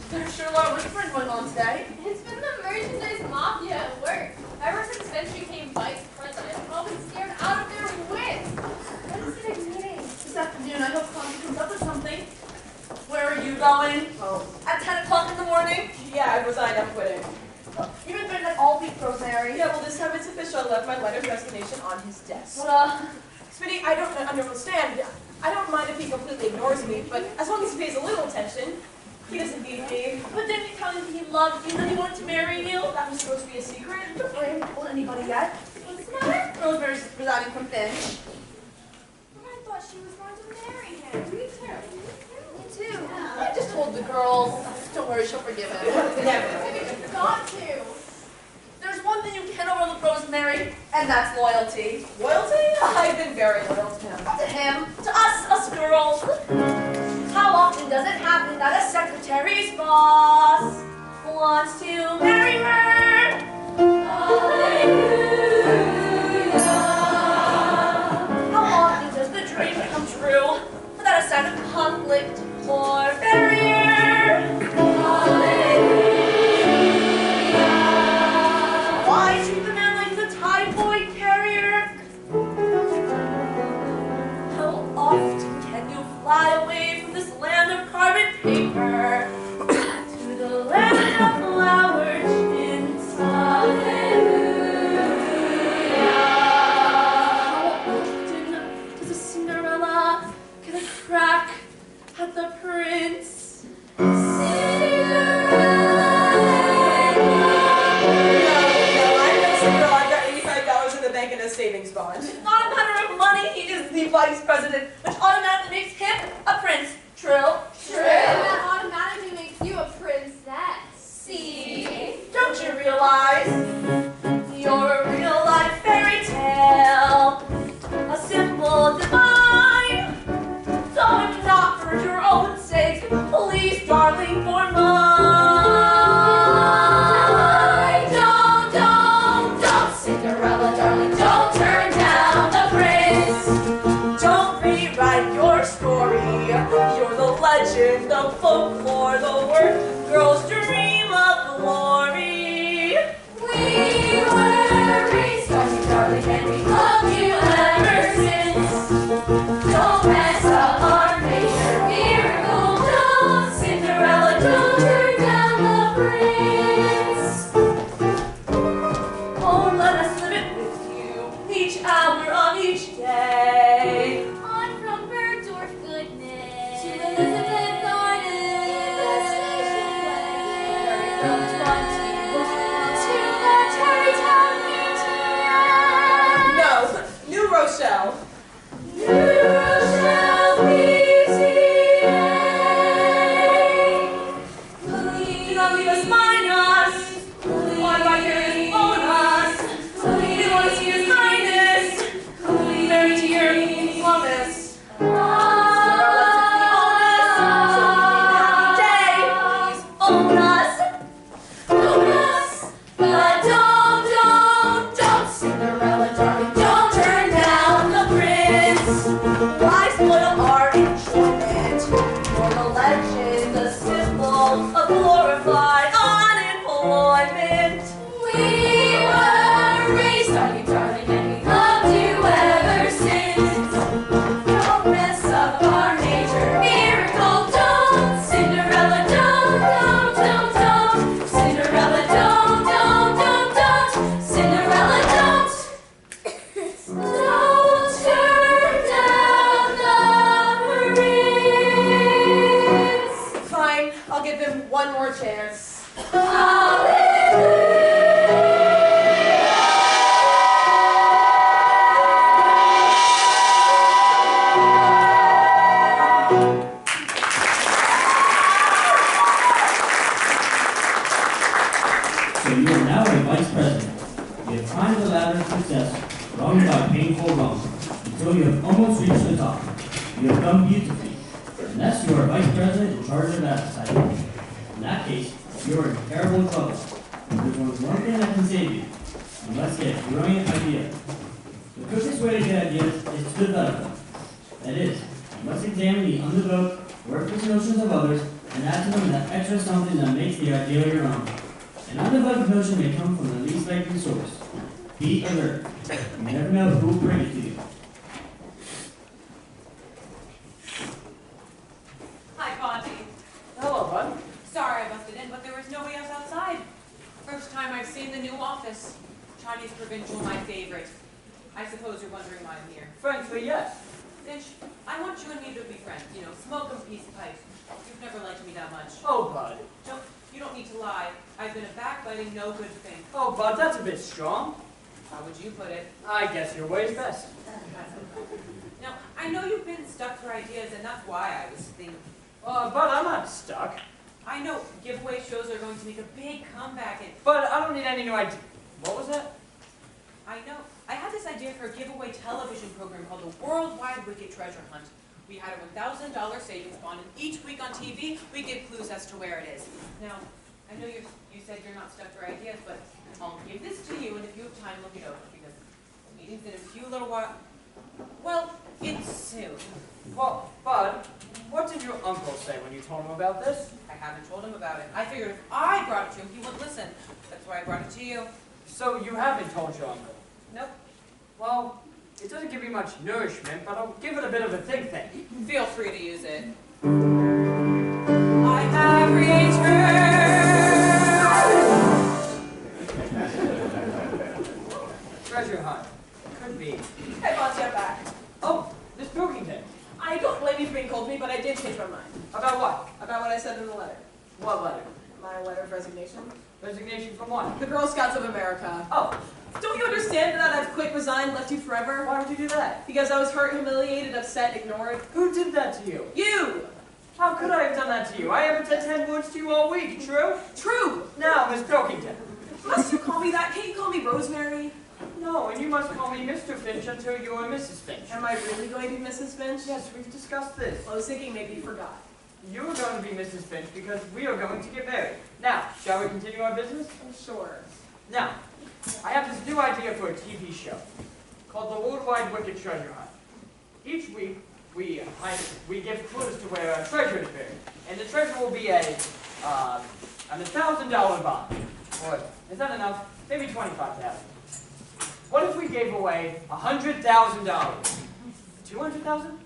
There's sure a lot of whispering going on today. It's been the merchandise mafia at work. Ever since Vince became vice president, they've all been scared out of their wits. When is the next meeting? This afternoon, I hope Connie comes up with something. Where are you going? Oh, At 10 o'clock in the morning? yeah, I resigned. I'm quitting. You've been doing that all week, Rosemary. Yeah, well, this time it's official. I left my letter of resignation on his desk. But, Smitty, I don't understand. I don't mind if he completely ignores me, but as long as he pays a little attention, he doesn't need me. but didn't he tell you that he loved you and he wanted to marry you? That was supposed to be a secret. I haven't told anybody yet. What's the matter? Rosemary's resigning from Finch. I thought she was going to marry him. Me too. Me too. I just told the girls. Don't worry, she'll forgive him. Never. Maybe you've got to. There's one thing you can't overlook, Rosemary, and that's loyalty. Loyalty? I've been very loyal to him. To him, to us girls. How often does it happen that a secretary's boss wants to marry her? How often does the dream come true without a sign of conflict or barrier? Why treat the man like the typhoid carrier? How often can you fly away from this land of carbon paper to the land of flower tints? Hallelujah. How often does a Cinderella get a crack at the prince? Bank and a savings bond. It's not a matter of money, he is the vice president, which automatically makes him a prince. Trill. That automatically makes you a princess. See? Don't you realize? You're a real life fairy tale. A simple divine. So if not for your own sake, please, darling, for mine. Don't, Cinderella, darling, don't turn down the prince. Don't rewrite your story. You're the legend, the folklore, the word girls dream of glory. We were raised on you, darling, and we love you ever since. Don't mess up our major miracle. Don't, Cinderella, don't turn down the prince. Oh, let us live it with you, each hour of each day. On from Bergdorf goodness To Elizabeth Gardens. From 20 to the Tarrytown Museum. No, New Rochelle. New Rochelle Museum. Do not leave us minus. On right here is bonus. We want to see His Highness. Married to your promise. But don't, Cinderella, darling, don't turn down the prince. Why spoil our enjoyment? For the legend, the symbol of glorified unemployment. We were raised on you, darling, and we loved you ever since. Don't mess up our major miracle. Don't, Cinderella, don't, Cinderella, don't, Cinderella, don't. Don't turn down the prince. Fine, I'll give him one more chance. So you are now a vice president. You have climbed the ladder of success, rung by painful rung, until you have almost reached the top. You have done beautifully. unless you are vice president in charge of advertising. In that case, you are in terrible trouble. There's only one thing that can save you. You must get a brilliant idea. The quickest way to get ideas is to develop them. That is, you must examine the undeveloped, worthless notions of others and add to them that extra something that makes the idea your own. An undeveloped notion may come from the least likely source. Be alert. You never know who will bring it to you. Hi, Monty. Hello, bud. Sorry I busted in, but there was nobody else outside. First time I've seen the new office. Chinese Provincial, my favorite. I suppose you're wondering why I'm here. Frankly, yes. Finch, I want you and me to be friends. You know, smoke a peace pipe. You've never liked me that much. Oh, bud. No, you don't need to lie. I've been a backbiting, no good thing. Oh, bud, that's a bit strong. How would you put it? I guess your way's best. Now, I know you've been stuck for ideas, and that's why I was thinking. Bud, I'm not stuck. I know giveaway shows are going to make a big comeback, and But I don't need any new idea. What was that? I know. I had this idea for a giveaway television program called the Worldwide Wicked Treasure Hunt. We had a $1,000 savings bond, and each week on TV, we give clues as to where it is. Now, I know you said you're not stuck for ideas, but I'll give this to you, and if you have time, look it over, because the meeting's in a few little while. Well, it's soon. Well, bud, what did your uncle say when you told him about this? I haven't told him about it. I figured if I brought it to him, he would listen. That's why I brought it to you. So you haven't told your uncle? Nope. Well, it doesn't give you much nourishment, but I'll give it a bit of a think. Feel free to use it. I have returned. Treasure hunt. Could be. Hey, Monty, I'm back. Oh, Miss Pilkington. I don't blame you for being cold to me, but I did change my mind. About what? About what I said in the letter. What letter? My letter of resignation. Resignation from what? The Girl Scouts of America. Oh, Don't you understand that I've quit, resigned, left you forever? why would you do that? Because I was hurt, humiliated, upset, ignored. Who did that to you? You! How could I have done that to you? I haven't said 10 words to you all week, true? True! Now, Miss Pilkington. Must you call me that? Can't you call me Rosemary? No, and you must call me Mr. Finch until you are Mrs. Finch. Am I really going to be Mrs. Finch? Yes, we've discussed this. I was thinking maybe you forgot. You are going to be Mrs. Finch because we are going to get married. Now, shall we continue our business? I'm sure. Now, I have this new idea for a TV show called the Worldwide Wicked Treasure Hunt. Each week, we give clues to where a treasure is buried, and the treasure will be a $1,000 bond. Or is that enough? Maybe $25,000. What if we gave away $100,000? $200,000?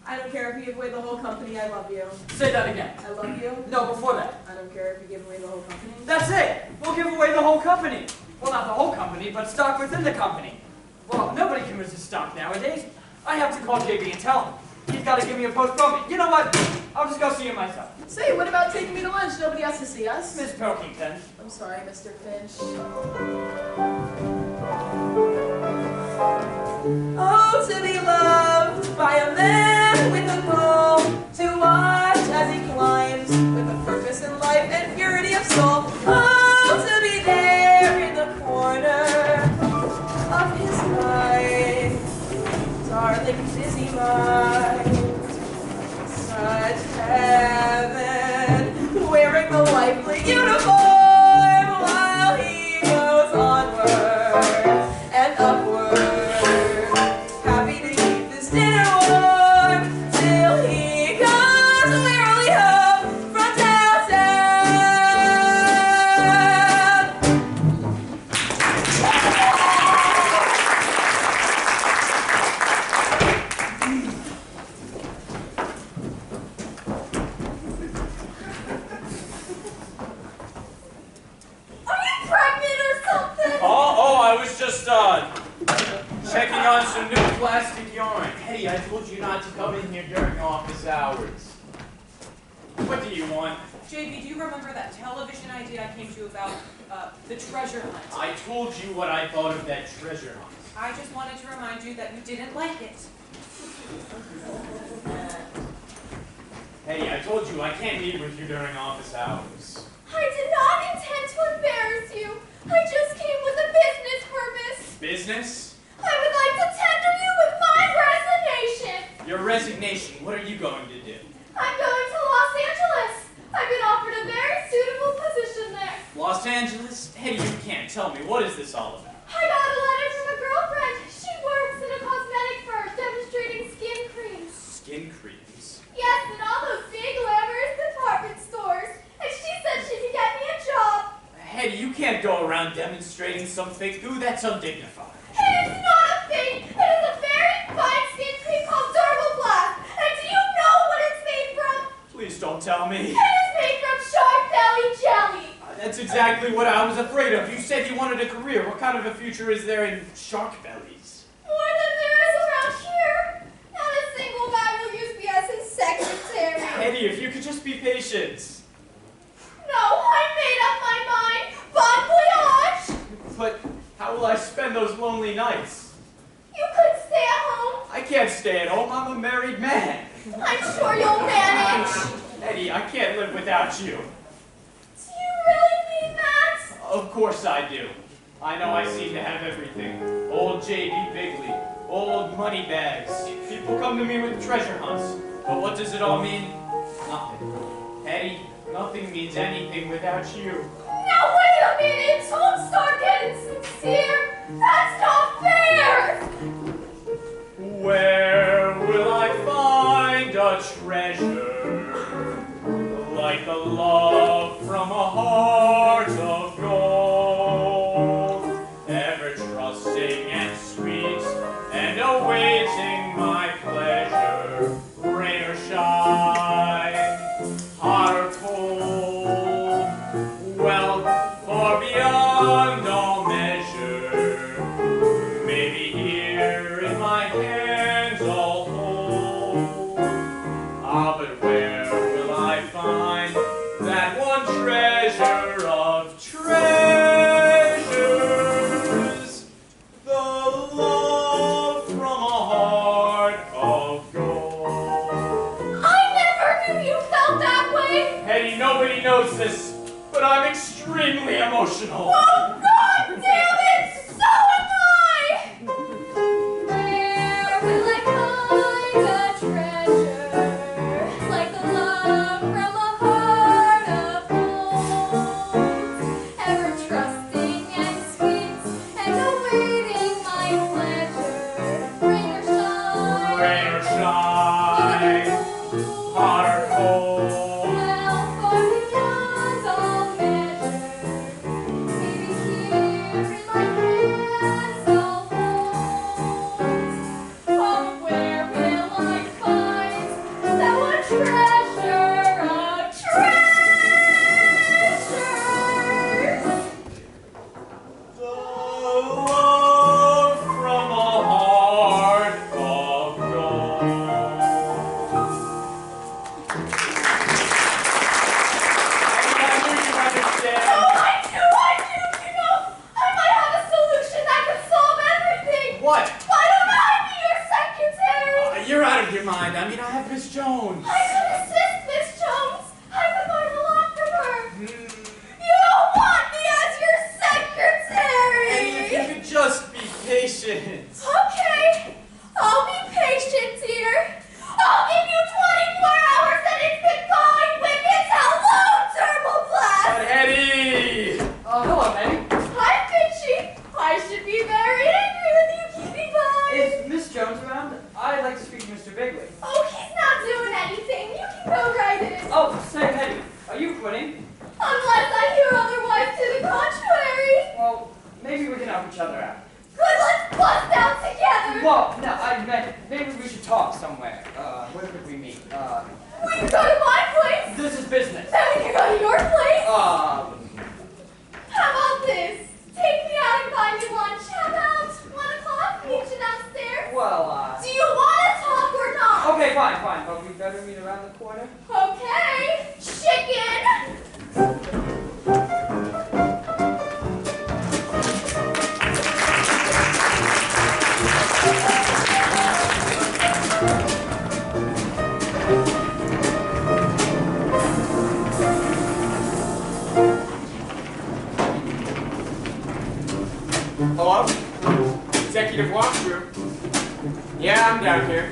I don't care if you give away the whole company, I love you. Say that again. I love you. No, before that. I don't care if you give away the whole company. That's it. We'll give away the whole company. Well, not the whole company, but stock within the company. Well, nobody can resist stock nowadays. I have to call JB and tell him. He's got to give me a postponement. You know what? I'll just go see him myself. Say, what about taking me to lunch? Nobody has to see us. Miss Pilkington. I'm sorry, Mr. Finch. Oh, to be loved by a man with a goal, to watch as he climbs with a purpose in life and purity of soul. Oh, to be there in the corner of his mind, darling, busy mind, such heaven, wearing the lively uniform while he goes onward and upward. Happy to keep this dinner warm till he comes wearily home from downtown. Are you pregnant or something? Oh, I was just, checking on some new plastic yarn. Hey, I told you not to come in here during office hours. What do you want? JB, do you remember that television idea I came to you about, the treasure hunt? I told you what I thought of that treasure hunt. I just wanted to remind you that you didn't like it. Hey, I told you I can't meet with you during office hours. I did not intend to embarrass you. I just came with a business purpose. Business? I would like to tender you with my resignation. Your resignation, what are you going to do? I'm going Tell me, what is this all about? I got a letter from a girlfriend. She works in a cosmetic firm demonstrating skin creams. Skin creams? Yes, in all those big glamorous department stores. And she said she could get me a job. Hetty, you can't go around demonstrating some fake goo. That's undignified. It is not a thing. It is a very fine skin cream called Dermoblast. And do you know what it's made from? Please don't tell me. It is made from shark belly jelly. That's exactly what I was afraid of. You said you wanted a career. What kind of a future is there in shark bellies? More than there is around here. Not a single guy will use me as his secretary. Hetty, if you could just be patient. No, I made up my mind. Bon voyage. But how will I spend those lonely nights? You could stay at home. I can't stay at home. I'm a married man. I'm sure you'll manage. Hetty, I can't live without you. Do you really mean that? Of course I do. I know I seem to have everything. Old J.B. Bigley, old money bags. People come to me with treasure hunts. But what does it all mean? Nothing. Hetty, nothing means anything without you. Now wait a minute. Don't start getting sincere. That's not fair. Where will I find a treasure like the love from a heart of gold, ever trusting and sweet and awaiting my pleasure, rain or shine, hot or cold, wealth or beyond all measure, maybe here in my hands I'll hold. Ah, but where will I find that one treasure of treasures, the love from a heart of gold? I never knew you felt that way. Hetty, nobody knows this, but I'm extremely emotional. Oh, God damn it! So am I! Where will I find a treasure like the love from a heart of gold, ever trusting and sweet and awaiting my pleasure, rain or shine, Rain or shine, hot or cold. well, for beyond all measure, maybe here in my hands I'll hold. Oh, where will I find that one treasure of treasures? The love from a heart of gold. I knew you'd understand. Oh, I do! You know, I might have a solution that could solve everything. What? Why don't I be your secretary? You're out of your mind. I mean, I have Miss Jones. I could assist Miss Jones. I could learn a lot from her. Hmm. You don't want me as your And if you secretary. could just be patient. Okay, I'll be patient, dear. I'll give you 24 hours and it's goodbye when it's hello, Dermoblast. But Hetty! Hello, Hetty. Hi, Finchie. I should be very angry with you keeping by. Is Miss Jones around? I'd like to speak to Mr. Bigley. Oh, he's not doing anything. You can go right in. Oh, say, Hetty, are you quitting? Unless I hear otherwise to the contrary. Well, maybe we can help each other out. Good, let's bust out together. Well, no, I meant maybe we should talk somewhere. Where could we meet? We can go to my place. This is business. Then we can go to your place. Um, How about this? Take me out and buy me lunch. How about 1 o'clock? Meet you downstairs. well, Do you want to talk or not? okay, fine, but we better meet around the corner. Okay. Chicken. Hello? Executive walkthrough. Yeah, I'm down here.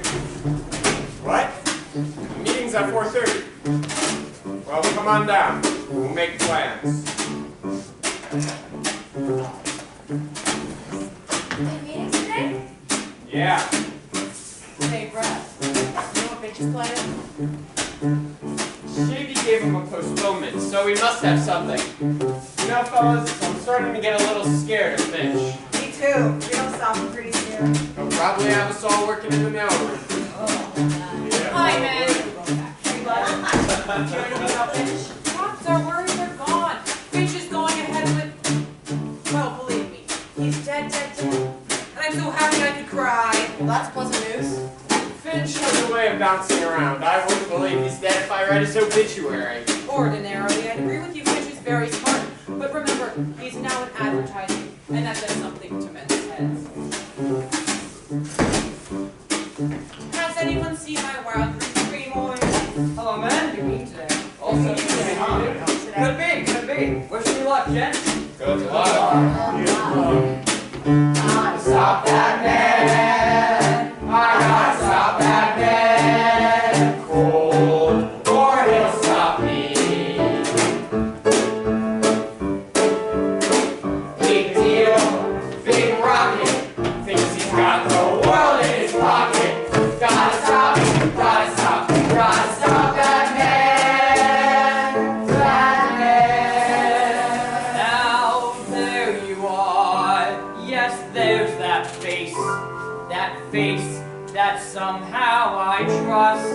What? The meeting's at 4:30. Well, come on down. We'll make plans. Any meetings today? Yeah. Hey, Brad, you know what Finch is planning? JB gave him a postponement, so we must have something. You know, fellas, I'm starting to get a little scared of Finch. Me too. We don't stop him pretty soon. He'll probably have us all working in the mailroom. Hi, man. Hey, bud. Do you know anything about Finch? What? Our worries are gone. Finch is going ahead with... Well, believe me, he's dead, dead, dead. And I'm so happy I could cry. Well, that's pleasant news. Finch has a way of bouncing around. I wouldn't believe he's dead if I read his obituary. Ordinarily, I'd agree with you, Finch is very smart. But remember, he's now in advertising, and that does something to men's heads. Has anyone seen my wild green boy? Hello, man. You're mean today. Also, Could be. Wish me luck, Jen. good luck. Stop that man. I gotta stop that man. Cold, or he'll stop me. Big deal, big rocket. Thinks he's got the world in his pocket. Gotta stop that man. That man. Now there you are. Yes, there's that face. That face that somehow I trust.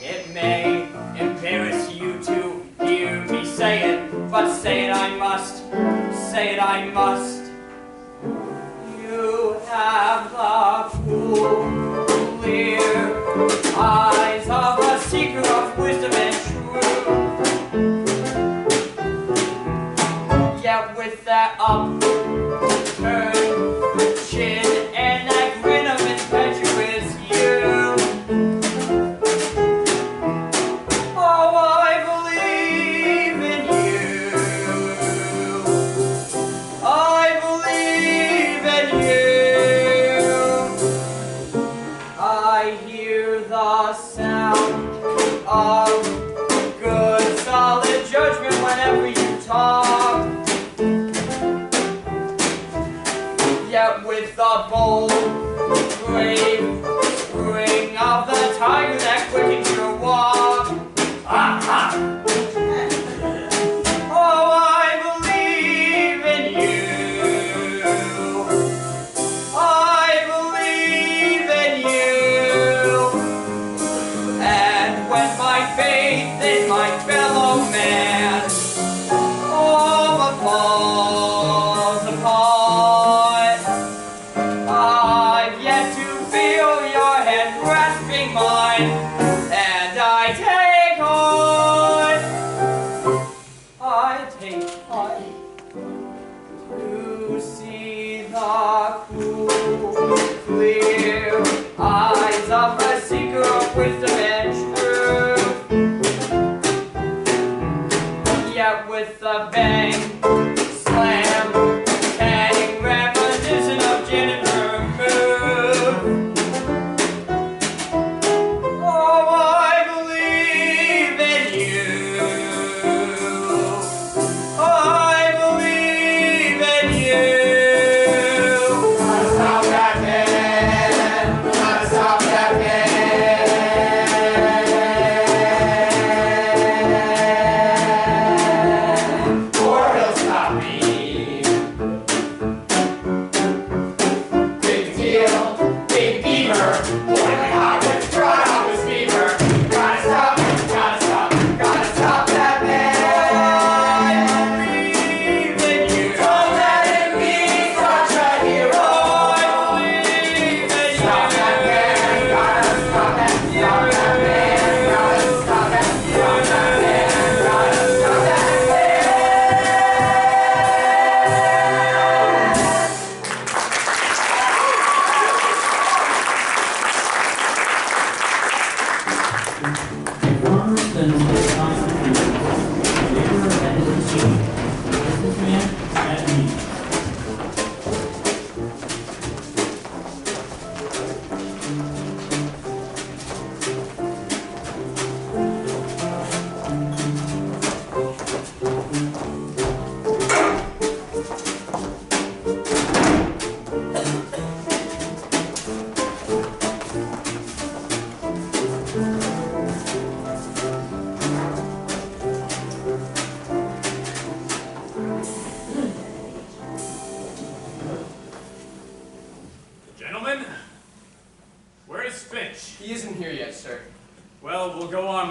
It may embarrass you to hear me say it, but say it I must. Say it I must. You have the cool, clear eyes of a seeker of wisdom and truth. Yet with that upturned chin and that grin of impetuous youth. Oh, I believe in you. I believe in you. I hear the sound of good, solid judgment whenever you talk. Yet with the bold, brave spring of the tiger that quickens your walk. Ah-ha! Oh, I believe in you. I believe in you. And when my faith in my fellow man all falls apart, I've yet to feel your hand grasping mine, and I take heart. I take heart to see the cool, clear eyes of a seeker of wisdom and truth. Yet with a bang, slam, tang, reminiscent of gin and vermouth. Oh, I believe in you. I believe in you. Gotta stop that man. Gotta stop that man.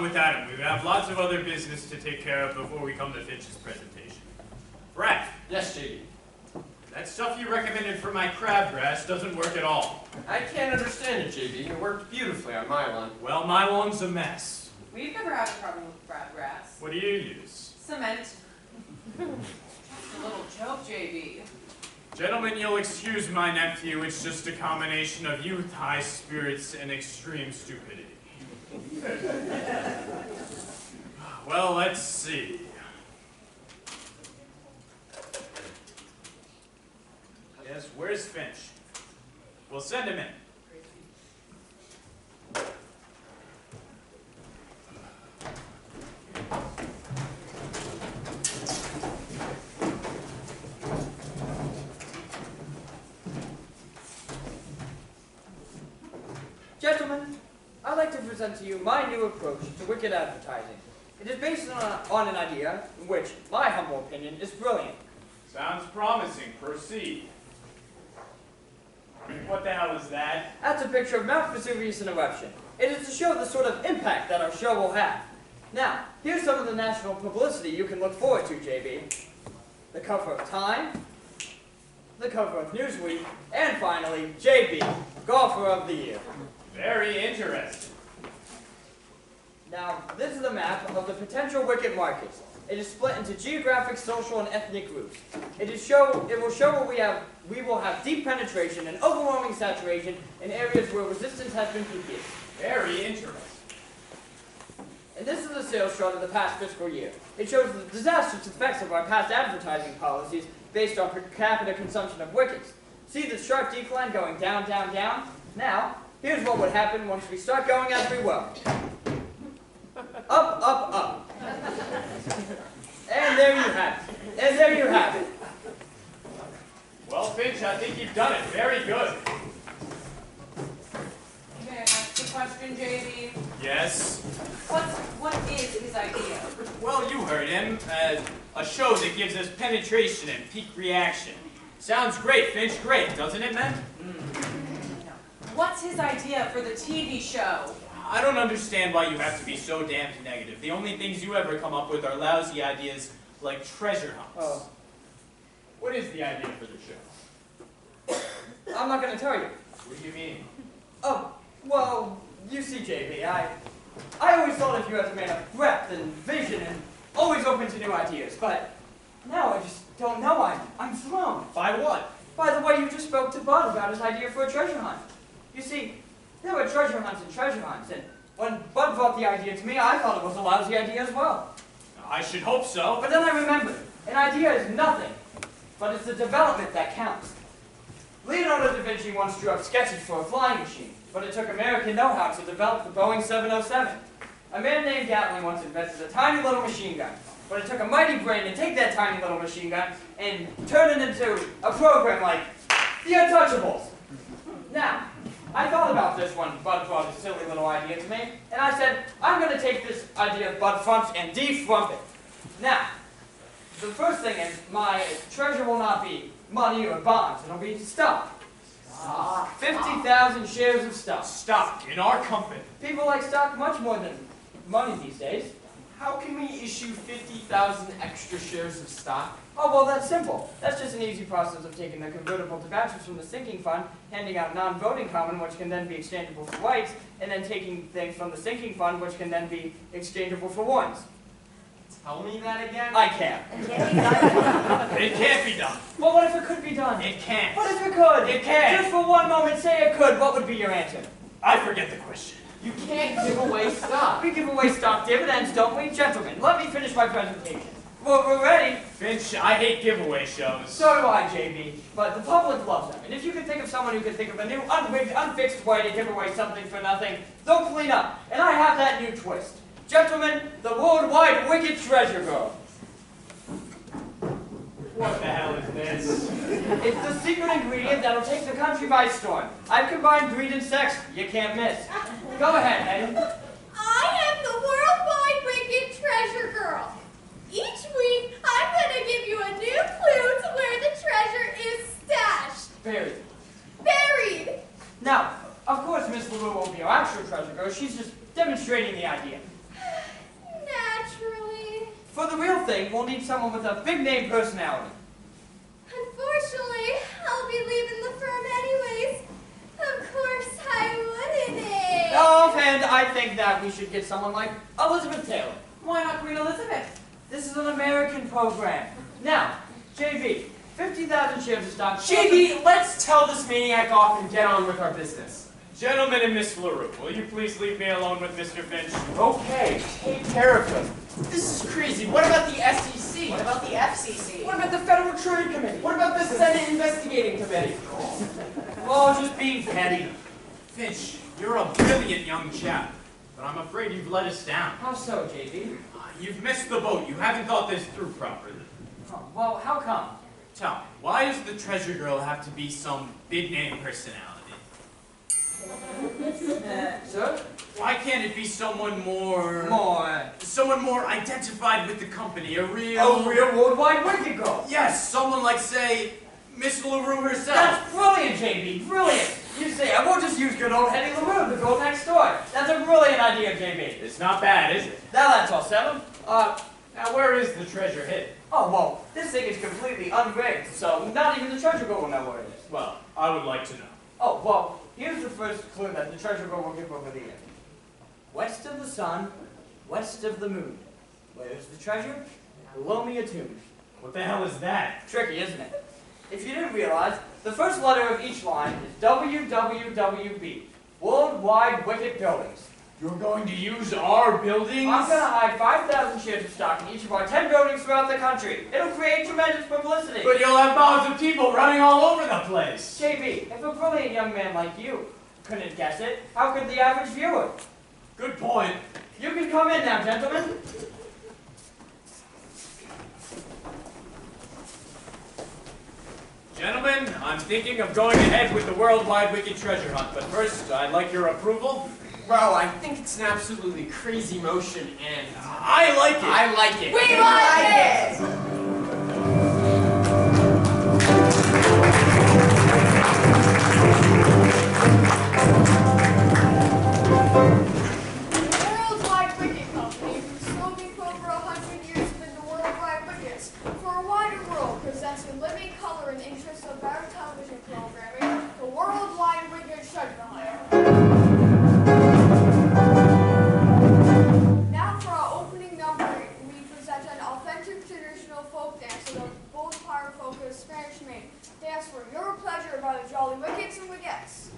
with Adam. We have lots of other business to take care of before we come to Finch's presentation. Brad. Yes, JD. That stuff you recommended for my crabgrass doesn't work at all. I can't understand it, JB. It worked beautifully on my lawn. Well, my lawn's a mess. We've never had a problem with crabgrass. What do you use? Cement. Just a little joke, JB. Gentlemen, you'll excuse my nephew. It's just a combination of youth, high spirits, and extreme stupidity. Well, let's see. Yes, where's Finch? We'll send him in. Gentlemen, I'd like to present to you my new approach to wicked advertising. It is based on an idea in which, my humble opinion, is brilliant. Sounds promising. Proceed. What the hell is that? That's a picture of Mount Vesuvius in eruption. It is to show the sort of impact that our show will have. Now, here's some of the national publicity you can look forward to, JB. The cover of Time, the cover of Newsweek, and finally, JB, Golfer of the Year. Very interesting. Now, this is a map of the potential wicket markets. It is split into geographic, social, and ethnic groups. It will show where we will have deep penetration and overwhelming saturation in areas where resistance has been weakest. Very interesting. And this is the sales chart of the past fiscal year. It shows the disastrous effects of our past advertising policies based on per capita consumption of wickets. See the sharp decline going down, down, down? Now, here's what would happen once we start going as we will. Up, up, up. And there you have it. And there you have it. Well, Finch, I think you've done it. Very good. May I ask the question, JB? Yes? What is his idea? Well, you heard him. A show that gives us penetration and peak reaction. Sounds great, Finch. Great, doesn't it, man? What's his idea for the TV show? I don't understand why you have to be so damned negative. The only things you ever come up with are lousy ideas like treasure hunts. Oh. What is the idea for the show? I'm not going to tell you. What do you mean? Oh, well, you see, JB, I always thought of you as a man of breadth and vision and always open to new ideas, but now I just don't know. I'm thrown. By what? By the way you just spoke to Bud about his idea for a treasure hunt. You see, there were treasure hunts and treasure hunts, and when Bud brought the idea to me, I thought it was a lousy idea as well. I should hope so. But then I remembered, an idea is nothing, but it's the development that counts. Leonardo da Vinci once drew up sketches for a flying machine, but it took American know-how to develop the Boeing 707. A man named Gatling once invented a tiny little machine gun, but it took a mighty brain to take that tiny little machine gun and turn it into a program like The Untouchables. Now, I thought about this when Bud brought his silly little idea to me, and I said, I'm going to take this idea of Bud Frump's and defrump it. Now, the first thing is, my treasure will not be money or bonds, it'll be stock. 50,000 shares of stock. Stock in our company. People like stock much more than money these days. How can we issue 50,000 extra shares of stock? Oh, well, that's simple. That's just an easy process of taking the convertible debentures from the sinking fund, handing out non-voting common, which can then be exchangeable for whites, and then taking things from the sinking fund, which can then be exchangeable for ones. Tell me that again. I can't. It can't be done. Well, what if it could be done? It can't. What if it could? It can't. Just for one moment, say it could. What would be your answer? I forget the question. You can't give away stock. We give away stock dividends, don't we? Gentlemen, let me finish my presentation. Well, we're ready. Finch, I hate giveaway shows. So do I, JB. But the public loves them. And if you could think of someone who could think of a new, unwigged, unfixed way to give away something for nothing, they'll clean up. And I have that new twist. Gentlemen, the worldwide wicked treasure girl. What the hell is this? It's the secret ingredient that'll take the country by storm. I've combined greed and sex. You can't miss. Go ahead, Hetty. I am the worldwide wicked treasure girl. Each week, I'm going to give you a new clue to where the treasure is stashed. Buried. Buried. Now, of course, Miss LaRue won't be our actual treasure girl. She's just demonstrating the idea. thing, we'll need someone with a big name personality. Unfortunately, I'll be leaving the firm anyways. Of course I wouldn't. Offhand, I think that we should get someone like Elizabeth Taylor. Why not Queen Elizabeth? This is an American program. Now, JB, 50,000 shares of stock. JB, let's tell this maniac off and get on with our business. Gentlemen and Miss LaRue, will you please leave me alone with Mr. Finch? Okay, take care of him. This is crazy. What about the SEC? What about the FCC? What about the Federal Trade Committee? What about the Senate Investigating Committee? Oh, just being petty. Finch, you're a brilliant young chap, but I'm afraid you've let us down. How so, JB? You've missed the boat. You haven't thought this through properly. Oh, well, how come? Tell me, why does the treasure girl have to be some big-name personality? Sir? Why can't it be someone more identified with the company? A real worldwide wicked girl. Yes, someone like, say, Miss LaRue herself. That's brilliant, JB. Brilliant. You see, I won't just use good old Hetty LaRue, the girl next door. That's a brilliant idea, JB. It's not bad, is it? Now that's all settled. Now where is the treasure hidden? Oh, well, this thing is completely unrigged, so not even the treasure girl will know where it is. Well, I would like to know. Oh, well, here's the first clue that the treasure girl will give over the year. West of the sun, west of the moon. Where's the treasure? Below me a tomb. What the hell is that? Tricky, isn't it? If you didn't realize, the first letter of each line is WWWB. Worldwide Wicked Buildings. You're going to use our buildings? I'm going to hide 5,000 shares of stock in each of our 10 buildings throughout the country. It'll create tremendous publicity. But you'll have mobs of people running all over the place. JB, if a brilliant young man like you couldn't guess it, how could the average viewer? Good point. You can come in now, gentlemen. Gentlemen, I'm thinking of going ahead with the Worldwide Wicked Treasure Hunt, but first, I'd like your approval. Well, I think it's an absolutely crazy motion, and I like it. I like it. We like it! Worldwide Wicket Company, whose slogan for over 100 years has been the Worldwide Wickets, for a wider world, presents in living color and interest of our television programming, the Worldwide Wicket Treasure Hunt. Now for our opening number, we present an authentic traditional folk dance of the bold power folk of Spanish Main. Dance for your pleasure by the Jolly Wickets and Wickets.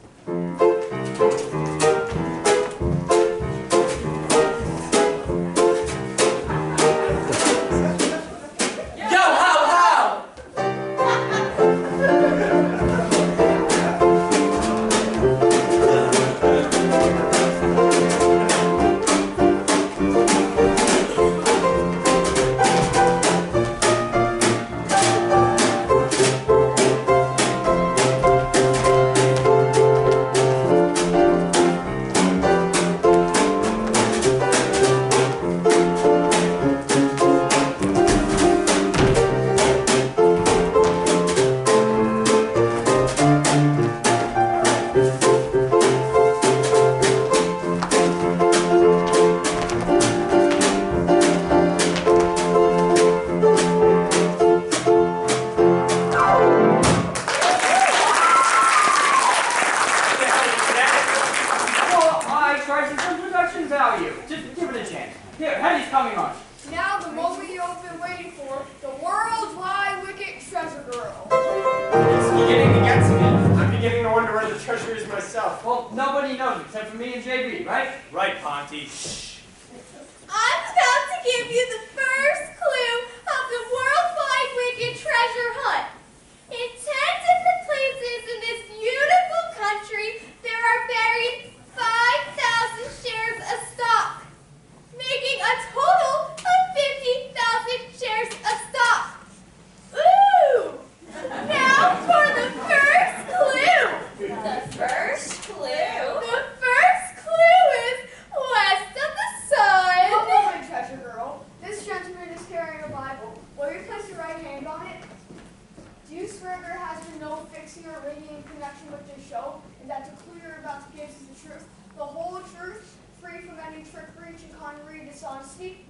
Trickery, chicanery, dishonesty.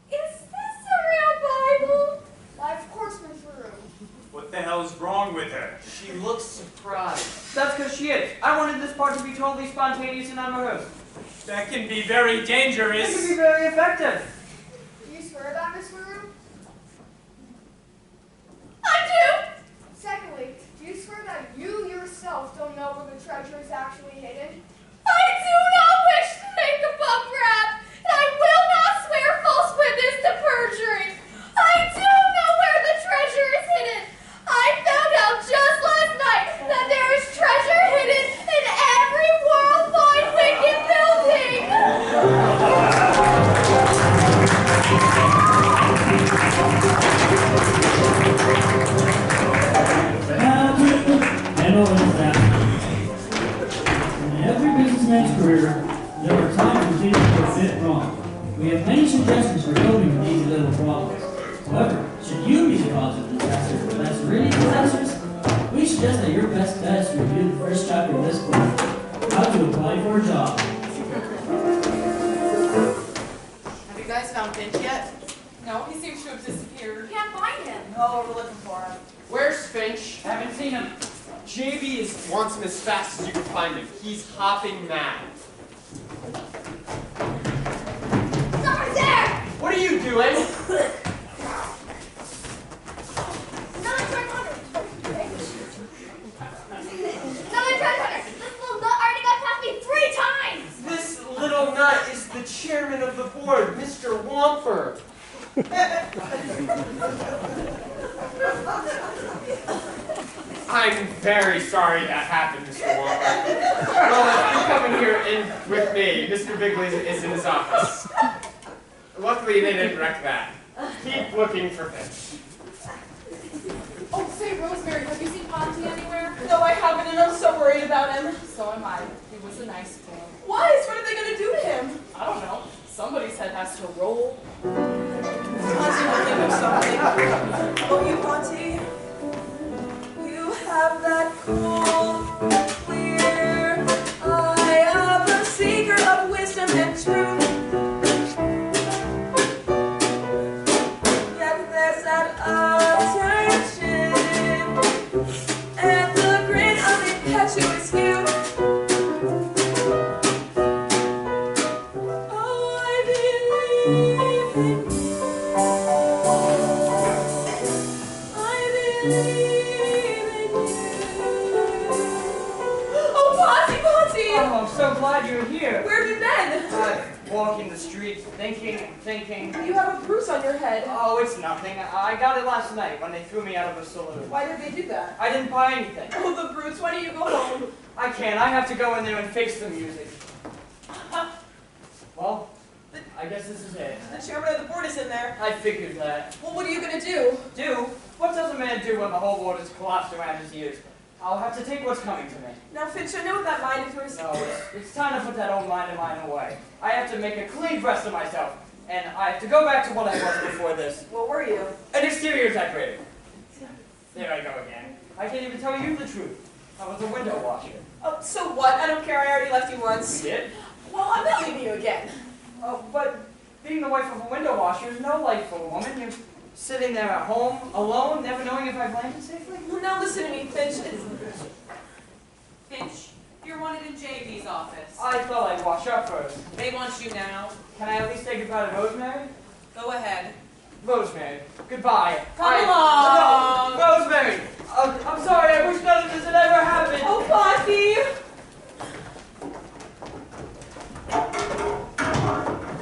Is She looks surprised. That's because she is. I wanted this part to be totally spontaneous and unrehearsed. That can be very It can be dangerous. very effective. Do you swear that, Miss Maroon? I do! Secondly, do you swear that you yourself don't know where the treasure is actually hidden? I do not wish to make a bum rap, and I will not swear false witness to perjury. I do know where the treasure is hidden. I found out just last night that there is treasure hidden in every worldwide wicked building. And all is that. In every businessman's career, there are times when things go a bit wrong. We have many suggestions for coping with these little problems. However, should you be the cause of the disaster that's really disastrous, we suggest that your best bet is to review the first chapter of this book, How to Apply for a Job. Have you guys found Finch yet? No, he seems to have disappeared. Can't find him. Oh, we're looking for him. Where's Finch? Haven't seen him. JB wants him as fast as you can find him. He's hopping mad. Someone's there! What are you doing? Another treasure hunter! Another treasure hunter! This little nut already got past me 3 times! This little nut is the chairman of the board, Mr. Wamper. I'm very sorry that happened, Mr. Wamper. Well, you're coming here in with me. Mr. Bigley is in his office. Luckily, they didn't wreck that. Keep looking for Finch. Oh, say, Rosemary, have you seen Ponty anywhere? No, I haven't, and I'm so worried about him. So am I. He was a nice boy. Why? What are they going to do to him? I don't know. Somebody's head has to roll. Auntie will think of something. Oh, you, Auntie? You have that cool, clear eye of a seeker of wisdom and truth. Yet there's that attention and the grin of impetuous youth. Oh, I believe in you. I believe in you. Oh, Ponty, Ponty! Oh, I'm so glad you're here. Where have you been? Walking the streets, thinking. You have a bruise on your head. Oh, it's nothing. I got it last night when they threw me out of a saloon. Why did they do that? I didn't buy anything. Oh, the brutes. Why don't you go home? I can't. I have to go in there and fix the music. Well, I guess this is it. The chairman of the board is in there. I figured that. Well, what are you going to do? Do? What does a man do when the whole world is collapsed around his ears? I'll have to take what's coming to me. Now, Finch, I know what that mind of yours. No, it's time to put that old mind of mine away. I have to make a clean breast of myself. And I have to go back to what I was before this. What were you? An exterior decorator. There I go again. I can't even tell you the truth. I was a window washer. Oh, so what? I don't care. I already left you once. You did? Well, I'm not leaving you again. Oh, but being the wife of a window washer is no life for a woman. You're sitting there at home, alone, never knowing if I've landed safely. Well, now listen to me, Finch. Finch, you're wanted in JV's office. I thought I'd wash up first. They want you now. Can I at least say goodbye to Rosemary? Go ahead. Rosemary, goodbye. Come along. No, Rosemary! I'm sorry, I wish none of this had ever happened. Oh, Ponty!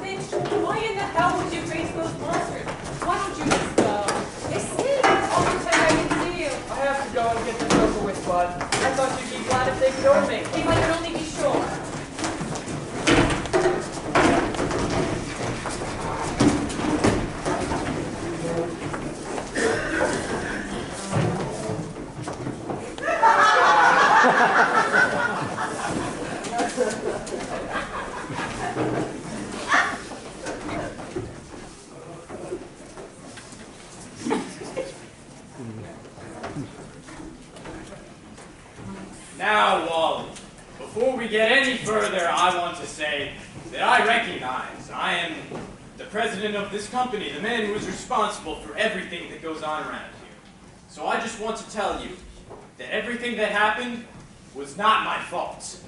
Finch, why in the hell would you face those monsters? Why don't you just go? Escape! I'll pretend I didn't see you. I have to go and get this over with, bud. I thought you'd be glad if they killed me. If I could only be sure. Now, Wally, before we get any further, I want to say that I recognize I am the president of this company, the man who is responsible for everything that goes on around here. So I just want to tell you that everything that happened was not my fault.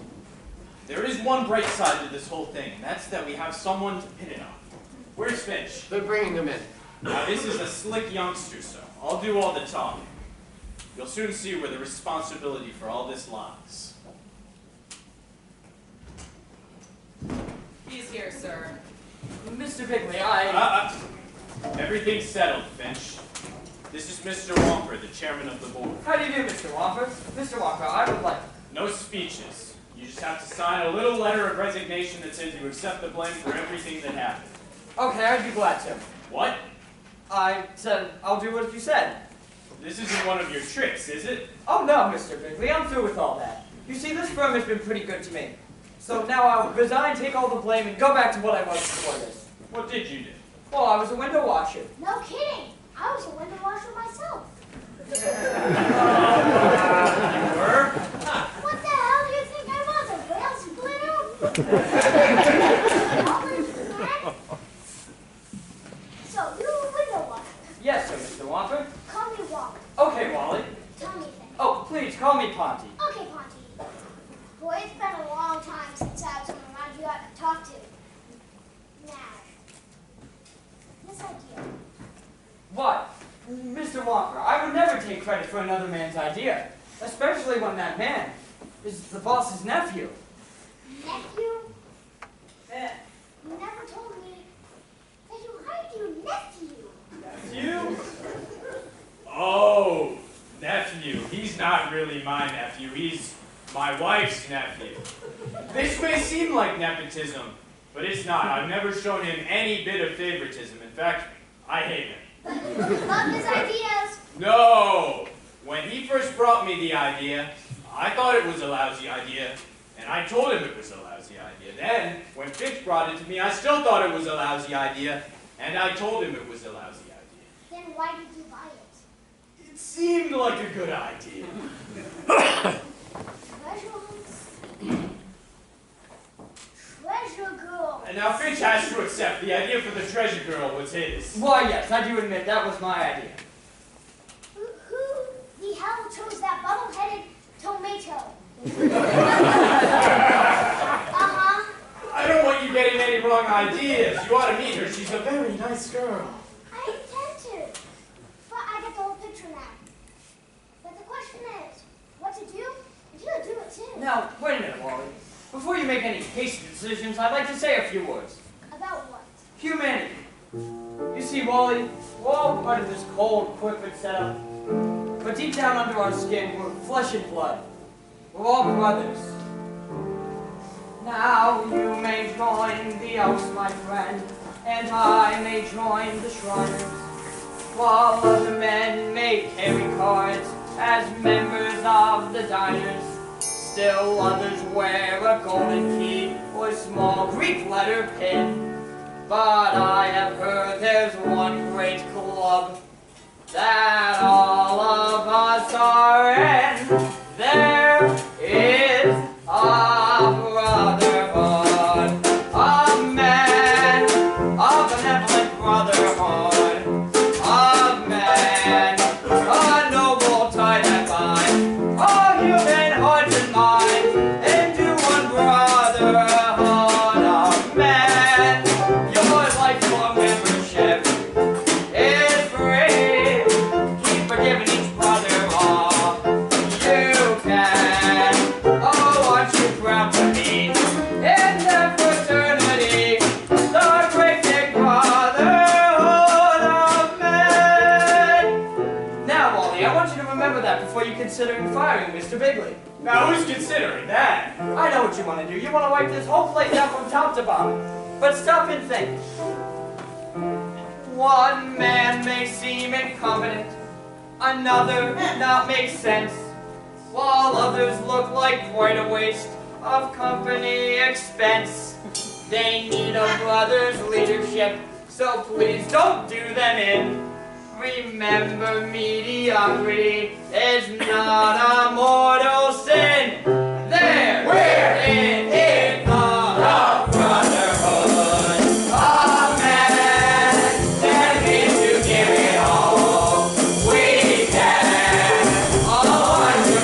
There is one bright side to this whole thing, and that's that we have someone to pin it on. Where's Finch? They're bringing him in. Now, this is a slick youngster, so I'll do all the talking. You'll soon see where the responsibility for all this lies. He's here, sir. Mr. Bigley, Everything's settled, Finch. This is Mr. Wamper, the chairman of the board. How do you do, Mr. Wamper? Mr. Wamper, I would like... No speeches. You just have to sign a little letter of resignation that says you accept the blame for everything that happened. Okay, I'd be glad to. What? I said I'll do what you said. This isn't one of your tricks, is it? Oh no, Mr. Bigley, I'm through with all that. You see, this firm has been pretty good to me. So now I'll resign, take all the blame, and go back to what I was before this. What did you do? Well, I was a window washer. No kidding. I was a window washer myself. You were? What the hell do you think I was? A rail splitter? So, you're a window washer. Yes, sir, Mr. Wamper. Call me Wally. Okay, Wally. Tell me things. Oh, please, call me Ponty. Okay, Ponty. Boy, it's been a long time since I had someone around you I could talk to. Nash. This idea. What? Mr. Wamper, I would never take credit for another man's idea, especially when that man is the boss's nephew. Nephew? You never told me that you hired your nephew. Nephew? Oh, nephew. He's not really my nephew. He's my wife's nephew. This may seem like nepotism, but it's not. I've never shown him any bit of favoritism. In fact, I hate him. Love his ideas. No! When he first brought me the idea, I thought it was a lousy idea, and I told him it was a lousy idea. Then, when Finch brought it to me, I still thought it was a lousy idea, and I told him it was a lousy idea. Then why did you buy it? It seemed like a good idea. Treasure girl. And now Finch has to accept the idea for the treasure girl was his. Why, yes, I do admit that was my idea. Who the hell chose that bubble-headed tomato? I don't want you getting any wrong ideas. You ought to meet her. She's a very nice girl. I intend to, but I get the whole picture now. But the question is, what to do? If you do it too. Now, wait a minute, Wally. Before you make any hasty decisions, I'd like to say a few words. About what? Humanity. You see, Wally, we're all part of this cold corporate setup. But deep down under our skin, we're flesh and blood. We're all brothers. Now you may join the Elks, my friend, and I may join the Shriners, while other men may carry cards as members of the Diners. Still others wear a golden key or small Greek letter pin. But I have heard there's one great club that all of us are in. There is a brotherhood, a man, a benevolent brotherhood, a man, a noble tie that binds all human hearts and minds into one brotherhood of man. Your lifelong membership is free. Keep forgiving each brother all you can. Oh, aren't you proud to be in the fraternity, the great big brotherhood of men? Now, Wally, I want you to remember that before you consider firing Mr. Bigley. Now, who's considering that? I know what you want to do. You want to wipe this whole place out from top to bottom. But stop and think. One man may seem incompetent, another not make sense, while others look like quite a waste of company expense. They need a brother's leadership, so please don't do them in. Remember, mediocrity is not a mortal sin. There, we're in the brotherhood of men. There is to give it all we can. All to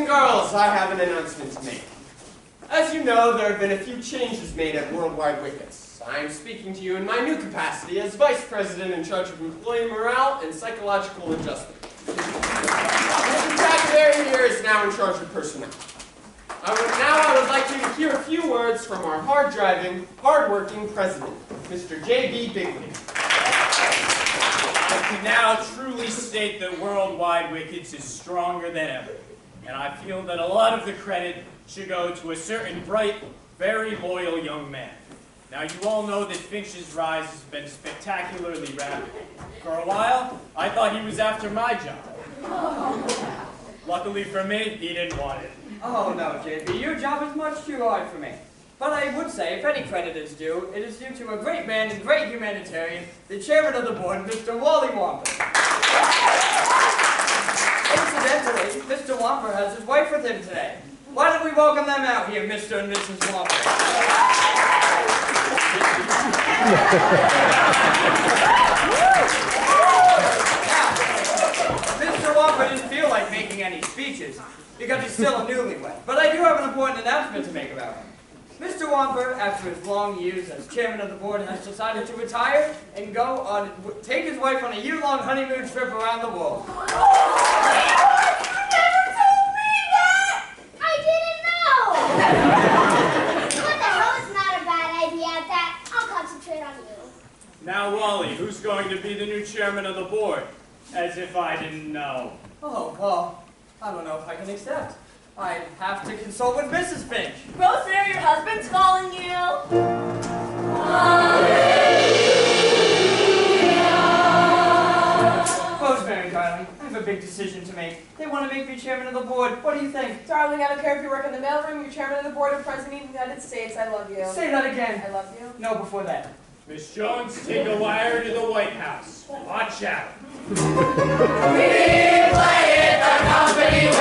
and girls, I have an announcement to make. As you know, there have been a few changes made at Worldwide Wickets. I am speaking to you in my new capacity as Vice President in charge of employee morale and psychological adjustment. Mr. Bradbury here is now in charge of personnel. I would like you to hear a few words from our hard-driving, hard-working president, Mr. J.B. Bigley. I can now truly state that Worldwide Wickets is stronger than ever, and I feel that a lot of the credit should go to a certain bright, very loyal young man. Now, you all know that Finch's rise has been spectacularly rapid. For a while, I thought he was after my job. Luckily for me, he didn't want it. Oh no, JB, your job is much too hard for me. But I would say, if any credit is due, it is due to a great man and great humanitarian, the chairman of the board, Mr. Wally Wamper. Incidentally, Mr. Wamper has his wife with him today. Why don't we welcome them out here, Mr. and Mrs. Wamper? Now, Mr. Wamper didn't feel like making any speeches, because he's still a newlywed. But I do have an important announcement to make about him. Mr. Wamper, after his long years as chairman of the board, has decided to retire and take his wife on a year-long honeymoon trip around the world. Now, Wally, who's going to be the new chairman of the board? As if I didn't know. Oh, well, I don't know if I can accept. I have to consult with Mrs. Finch. Rosemary, your husband's calling you. Rosemary, darling, I have a big decision to make. They want to make me chairman of the board. What do you think? Darling, I don't care if you work in the mailroom, you're chairman of the board of President of the United States. I love you. Say that again. I love you. No, before that. Miss Jones, take a wire to the White House. Watch out. We play it the company